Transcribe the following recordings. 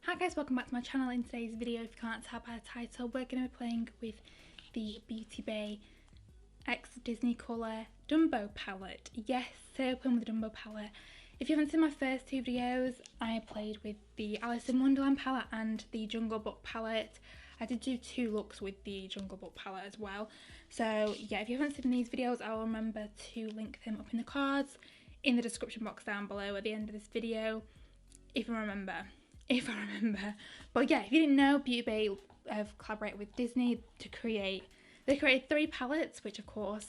Hi guys, welcome back to my channel. In today's video, if you can't tell by the title, we're going to be playing with the Beautybay X Disney Colour Dumbo palette. Yes, so playing with the Dumbo palette. If you haven't seen my first two videos, I played with the Alice in Wonderland palette and the Jungle Book palette. I did do two looks with the Jungle Book palette as well. So yeah, if you haven't seen these videos, I'll remember to link them up in the cards, in the description box down below at the end of this video, if I remember. But yeah, if you didn't know, Beautybay have collaborated with Disney to create, they created three palettes, which of course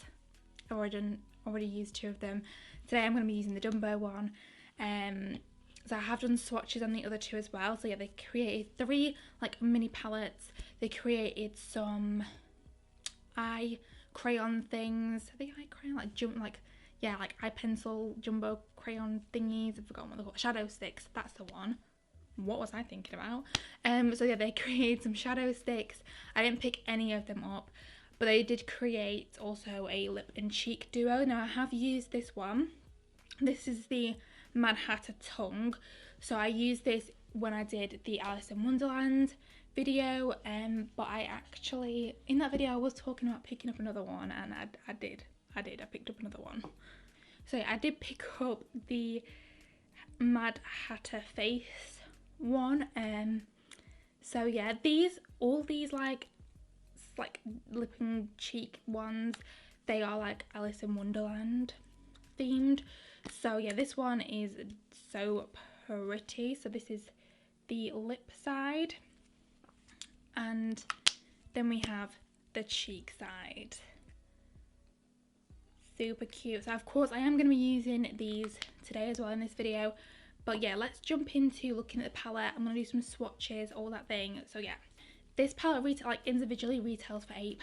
I've already used two of them. Today I'm going to be using the Dumbo one. So I have done swatches on the other two as well. So yeah, they created three like mini palettes. They created some eye crayon things. Are they eye crayon? Like eye pencil jumbo crayon thingies. I've forgotten what they're called. Shadow sticks. That's the one. What was I thinking about? So yeah, they created some shadow sticks. I didn't pick any of them up, but they did create also a lip and cheek duo. Now I have used this one. This is the Mad Hatter Tongue. So I used this when I did the Alice in Wonderland video, but I actually, in that video I was talking about picking up another one, and I picked up another one. So yeah, I did pick up the Mad Hatter Face one. So yeah, all these like lip and cheek ones, they are like Alice in Wonderland themed. So yeah, this one is so pretty. So this is the lip side, and then we have the cheek side. Super cute. So of course I am going to be using these today as well in this video. But yeah, let's jump into looking at the palette. I'm going to do some swatches, all that thing. So yeah, this palette individually retails for £8.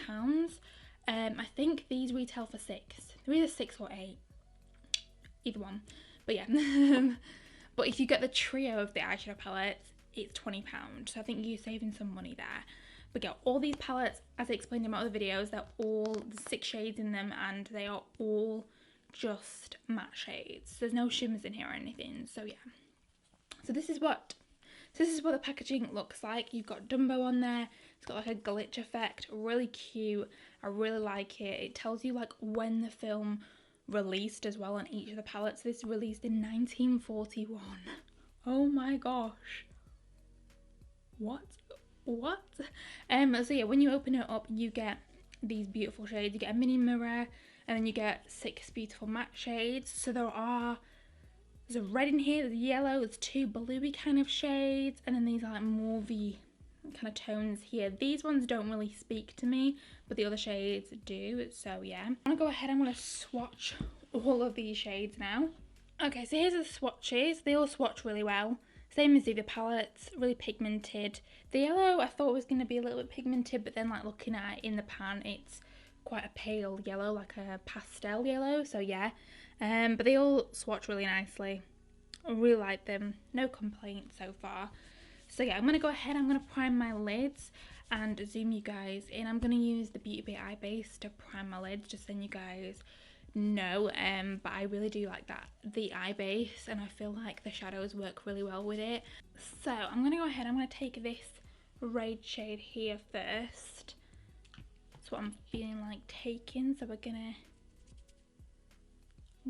I think these retail for £6. They're either 6 or 8. Either one. But yeah. But if you get the trio of the eyeshadow palettes, it's £20. So I think you're saving some money there. But yeah, all these palettes, as I explained in my other videos, they're all 6 shades in them, and they are all just matte shades. There's no shimmers in here or anything. So yeah, so this is what the packaging looks like. You've got Dumbo on there. It's got like a glitch effect, really cute. I really like it. It tells you like when the film released as well on each of the palettes. This released in 1941. Oh my gosh, what so yeah, when you open it up, you get these beautiful shades. You get a mini mirror, and then you get 6 beautiful matte shades. So there's a red in here, there's yellow, there's 2 bluey kind of shades, and then these are like mauvey kind of tones here. These ones don't really speak to me, but the other shades do. So yeah, I'm gonna go ahead, I'm gonna swatch all of these shades now. Okay, so here's the swatches. They all swatch really well. Same as the other palettes, really pigmented. The yellow I thought was going to be a little bit pigmented, but then like looking at it in the pan, it's quite a pale yellow, like a pastel yellow. So yeah, but they all swatch really nicely. I really like them, no complaints so far. So yeah, I'm going to go ahead, I'm going to prime my lids and zoom you guys in. I'm going to use the Beautybay eye base to prime my lids, just so you guys know, but I really do like the eye base, and I feel like the shadows work really well with it. So I'm gonna go ahead, I'm gonna take this red shade here first. That's what I'm feeling like taking. So we're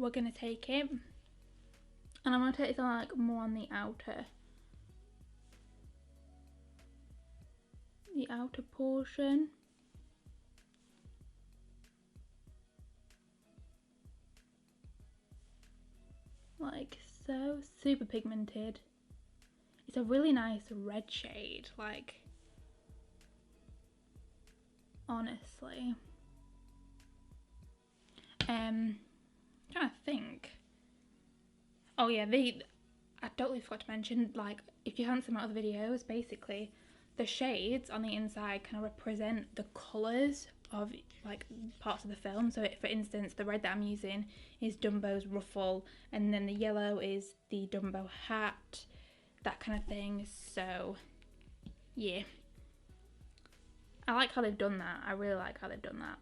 gonna take it, and I'm gonna take this on like more on the outer portion. Like so, super pigmented. It's a really nice red shade, like, honestly. I'm trying to think. Oh yeah, I totally forgot to mention, like, if you haven't seen my other videos, basically the shades on the inside kind of represent the colours of like parts of the film. So for instance, the red that I'm using is Dumbo's ruffle, and then the yellow is the Dumbo hat, that kind of thing. So yeah, I like how they've done that. I really like how they've done that.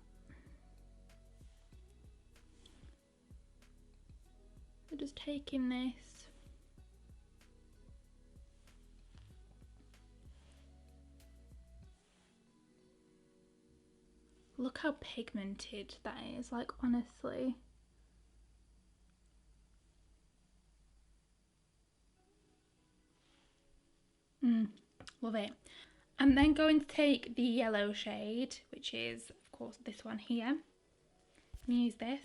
So just taking this look how pigmented that is, like honestly. Love it. I'm then going to take the yellow shade, which is of course this one here, and use this.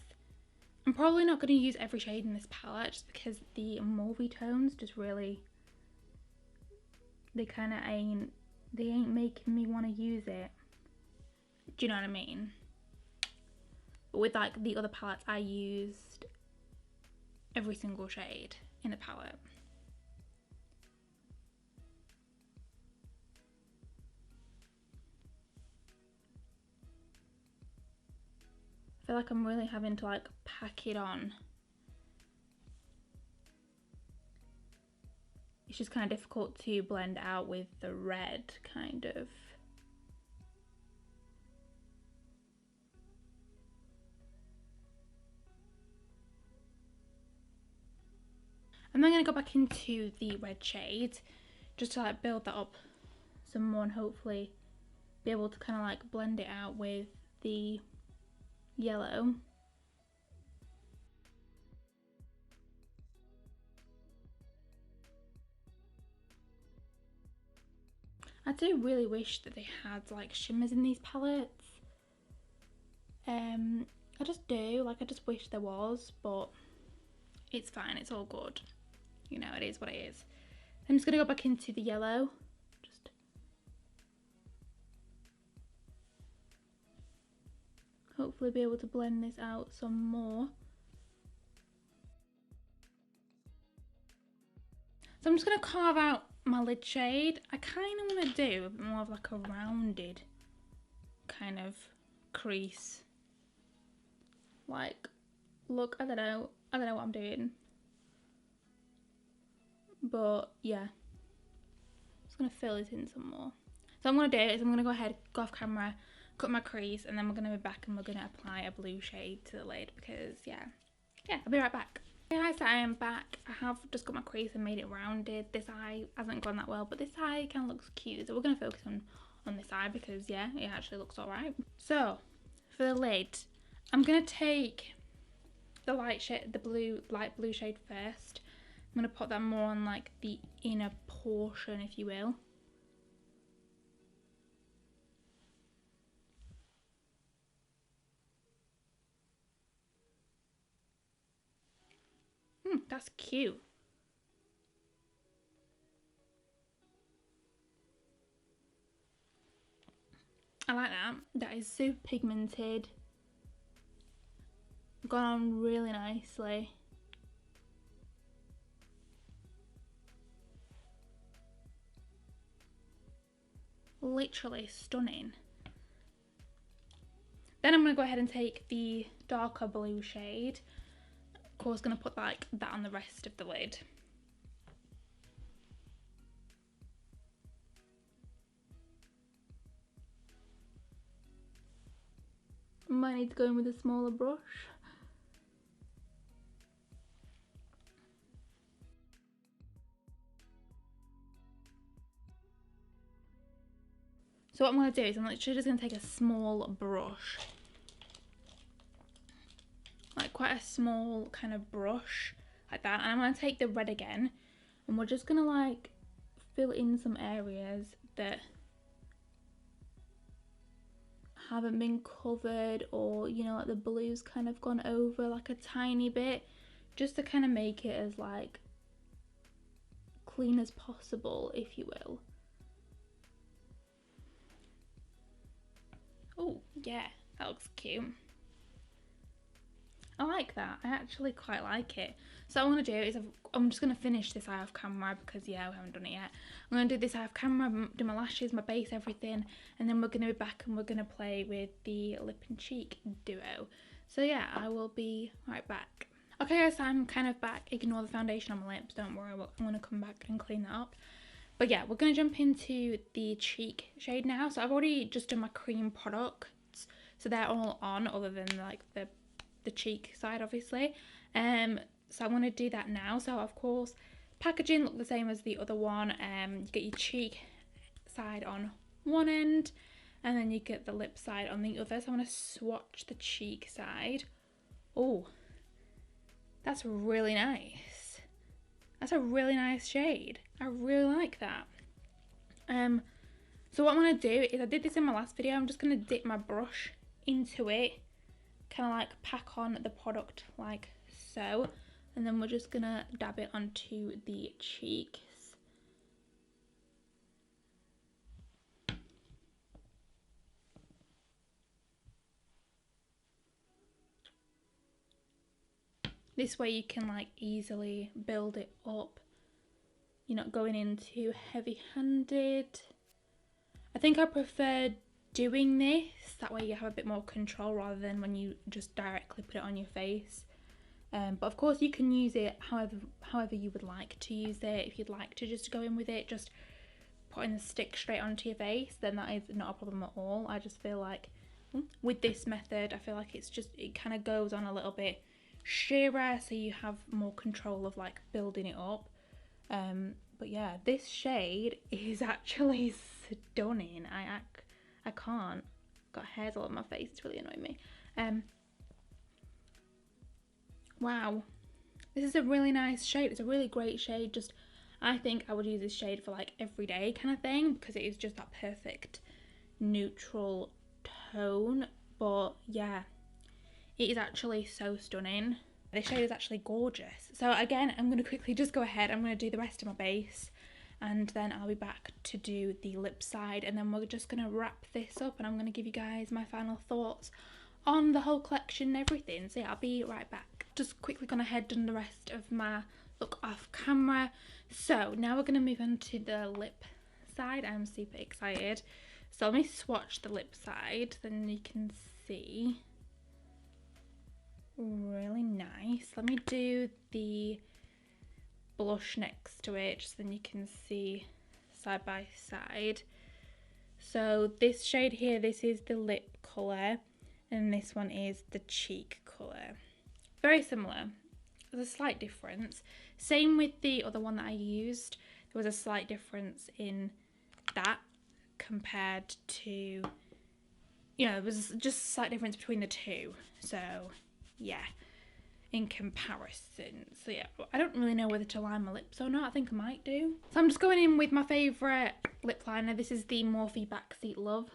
I'm probably not going to use every shade in this palette just because the mauvey tones just really, they kind of ain't making me want to use it. Do you know what I mean? But with like the other palettes, I used every single shade in the palette. I feel like I'm really having to like pack it on. It's just kind of difficult to blend out with the red, kind of. I'm then going to go back into the red shade just to like build that up some more and hopefully be able to kind of like blend it out with the yellow. I do really wish that they had like shimmers in these palettes. I just do, like I just wish there was, but it's fine, it's all good. You know, it is what it is. I'm just gonna go back into the yellow. Just hopefully be able to blend this out some more. So I'm just gonna carve out my lid shade. I kind of want to do a bit more of like a rounded kind of crease. Like, look, I don't know what I'm doing. But yeah, just gonna fill it in some more. So I'm gonna do is I'm gonna go ahead, go off camera, cut my crease, and then we're gonna be back and we're gonna apply a blue shade to the lid because yeah, I'll be right back. Hey guys, so I am back. I have just got my crease and made it rounded. This eye hasn't gone that well, but this eye kind of looks cute. So we're gonna focus on this eye because yeah, it actually looks alright. So for the lid, I'm gonna take the light blue shade first. I'm gonna put that more on like the inner portion, if you will. That's cute. I like that. That is super pigmented. Gone on really nicely. Literally stunning. Then I'm going to go ahead and take the darker blue shade. Of course, going to put like that on the rest of the lid. Might need to go in with a smaller brush. So what I'm going to do is I'm literally just going to take a small brush, like quite a small kind of brush like that, and I'm going to take the red again and we're just going to like fill in some areas that haven't been covered, or you know, like the blue's kind of gone over like a tiny bit, just to kind of make it as like clean as possible, if you will. Oh yeah, that looks cute. I like that. I actually quite like it. So what I'm going to do is I'm just going to finish this eye off camera because yeah, we haven't done it yet. I'm going to do this eye off camera, do my lashes, my base, everything, and then we're going to be back and we're going to play with the lip and cheek duo. So yeah, I will be right back. Okay guys, so I'm kind of back. Ignore the foundation on my lips, don't worry, I'm going to come back and clean that up. But yeah, we're going to jump into the cheek shade now. So I've already just done my cream products, so they're all on other than like the cheek side obviously. So I want to do that now. So of course packaging look the same as the other one. You get your cheek side on one end and then you get the lip side on the other. So I'm going to swatch the cheek side. Oh, that's really nice. That's a really nice shade. I really like that. So what I'm going to do is, I did this in my last video, I'm just going to dip my brush into it, kind of like pack on the product like so, and then we're just going to dab it onto the cheeks. This way you can like easily build it up. You're not going in too heavy-handed. I think I prefer doing this, that way you have a bit more control rather than when you just directly put it on your face. But of course you can use it however you would like to use it. If you'd like to just go in with it, just putting the stick straight onto your face, then that is not a problem at all. I just feel like with this method, I feel like it kind of goes on a little bit sheerer, so you have more control of like building it up. But yeah, this shade is actually stunning. I can't. Got hairs all over my face, it's really annoying me. Wow, this is a really nice shade. It's a really great shade. Just, I think I would use this shade for like everyday kind of thing, because it is just that perfect neutral tone. But yeah, it is actually so stunning. This shade is actually gorgeous. So again, I'm going to quickly just go ahead. I'm going to do the rest of my base, and then I'll be back to do the lip side, and then we're just going to wrap this up, and I'm going to give you guys my final thoughts on the whole collection and everything. So yeah, I'll be right back. Just quickly gone ahead, done the rest of my look off camera. So now we're going to move on to the lip side. I'm super excited. So let me swatch the lip side, then you can see. Really nice. Let me do the blush next to it, just then you can see side by side. So this shade here, this is the lip colour, and this one is the cheek colour. Very similar. There's a slight difference. Same with the other one that I used. There was a slight difference in that compared to, you know, it was just a slight difference between the two. So yeah, in comparison. So yeah, I don't really know whether to line my lips or not. I think I might do. So I'm just going in with my favourite lip liner. This is the MORPHE Backseat Love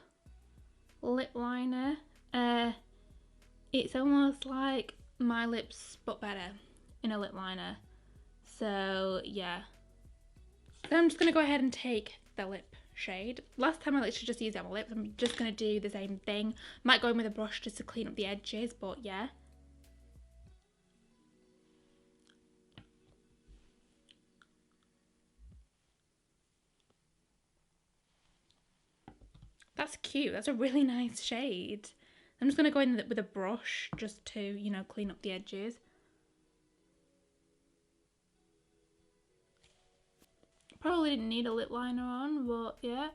lip liner. It's almost like my lips but better in a lip liner. So yeah, then I'm just going to go ahead and take the lip shade. Last time I literally just used it on my lips. I'm just going to do the same thing. Might go in with a brush just to clean up the edges, but yeah. That's cute. That's a really nice shade. I'm just going to go in with a brush just to, you know, clean up the edges. Probably didn't need a lip liner on, but yeah.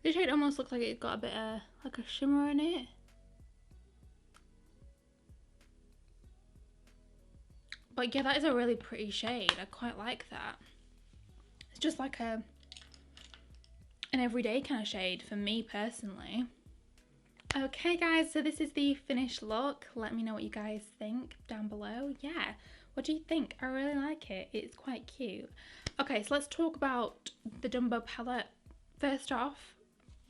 This shade almost looks like it's got a bit of like a shimmer in it. But yeah, that is a really pretty shade. I quite like that. It's just like an everyday kind of shade for me personally. Okay guys, so this is the finished look. Let me know what you guys think down below. Yeah, what do you think? I really like it. It's quite cute. Okay, so let's talk about the Dumbo palette. First off,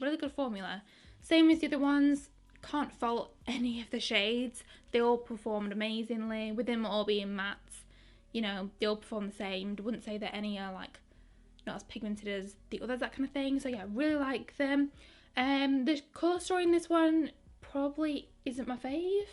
really good formula. Same as the other ones. Can't fault any of the shades. They all performed amazingly. With them all being mattes, you know, they all perform the same. Wouldn't say that any are like not as pigmented as the others, that kind of thing. So yeah, really like them. The colour story in this one probably isn't my fave,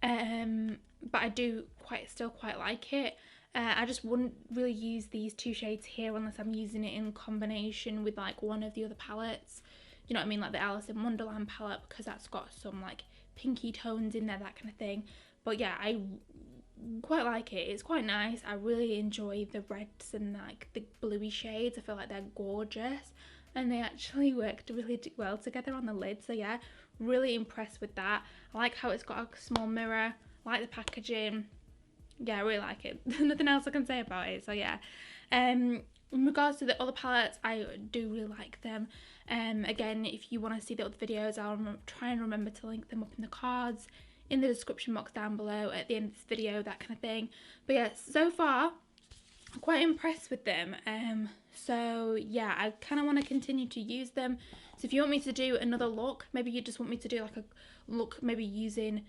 but I do still quite like it. I just wouldn't really use these two shades here unless I'm using it in combination with like one of the other palettes. You know what I mean, like the Alice in Wonderland palette, because that's got some like pinky tones in there, that kind of thing. But yeah, I quite like it. It's quite nice. I really enjoy the reds and like the bluey shades. I feel like they're gorgeous, and they actually worked really well together on the lid. So yeah, really impressed with that. I like how it's got a small mirror. I like the packaging. Yeah, I really like it. Nothing else I can say about it. So yeah, in regards to the other palettes, I do really like them. Again, if you want to see the other videos, I'll try and remember to link them up in the cards, in the description box down below, at the end of this video, that kind of thing. But yeah, so far, I'm quite impressed with them. So yeah, I kind of want to continue to use them. So if you want me to do another look, maybe you just want me to do like a look, maybe using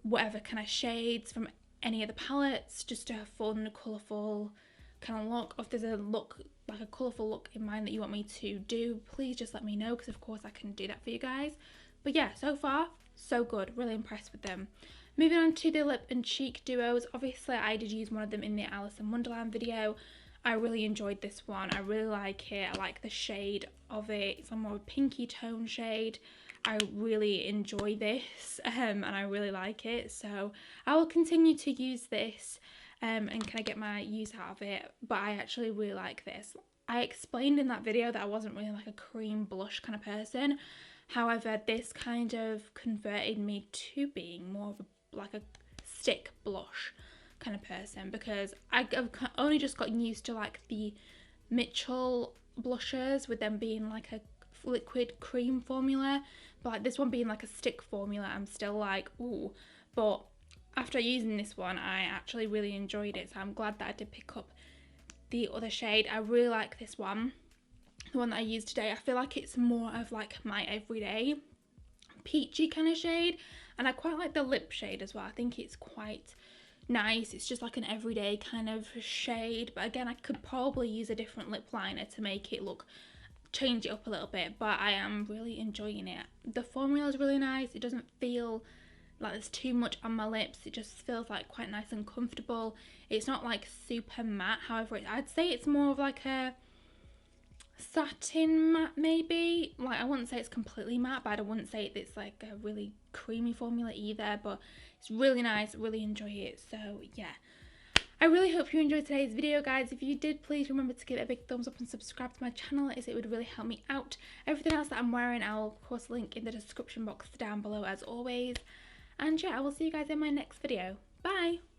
whatever kind of shades from any of the palettes, just to have fun, colourful kind of look. Or if there's a look, like a colourful look in mind that you want me to do, please just let me know, because of course I can do that for you guys. But yeah, so far so good, really impressed with them. Moving on to the lip and cheek duos, obviously I did use one of them in the Alice in Wonderland video. I really enjoyed this one, I really like it, I like the shade of it, it's a more pinky tone shade. I really enjoy this and I really like it, so I will continue to use this and kind of get my use out of it. But I actually really like this. I explained in that video that I wasn't really like a cream blush kind of person, however this kind of converted me to being more of like a stick blush kind of person, because I've only just gotten used to like the Mitchell blushers with them being like a liquid cream formula, but like this one being like a stick formula, I'm still like, ooh. But after using this one, I actually really enjoyed it, so I'm glad that I did pick up the other shade. I really like this one, the one that I used today. I feel like it's more of like my everyday peachy kind of shade, and I quite like the lip shade as well. I think it's quite nice. It's just like an everyday kind of shade, but again, I could probably use a different lip liner to make it look, change it up a little bit, but I am really enjoying it. The formula is really nice. It doesn't feel like there's too much on my lips. It just feels like quite nice and comfortable. It's not like super matte, however I'd say it's more of like a satin matte maybe. Like I wouldn't say it's completely matte, but I wouldn't say it's like a really creamy formula either, but it's really nice, really enjoy it. So yeah, I really hope you enjoyed today's video, guys. If you did, please remember to give it a big thumbs up and subscribe to my channel, as it would really help me out. Everything else that I'm wearing, I'll of course link in the description box down below as always. And yeah, I will see you guys in my next video. Bye!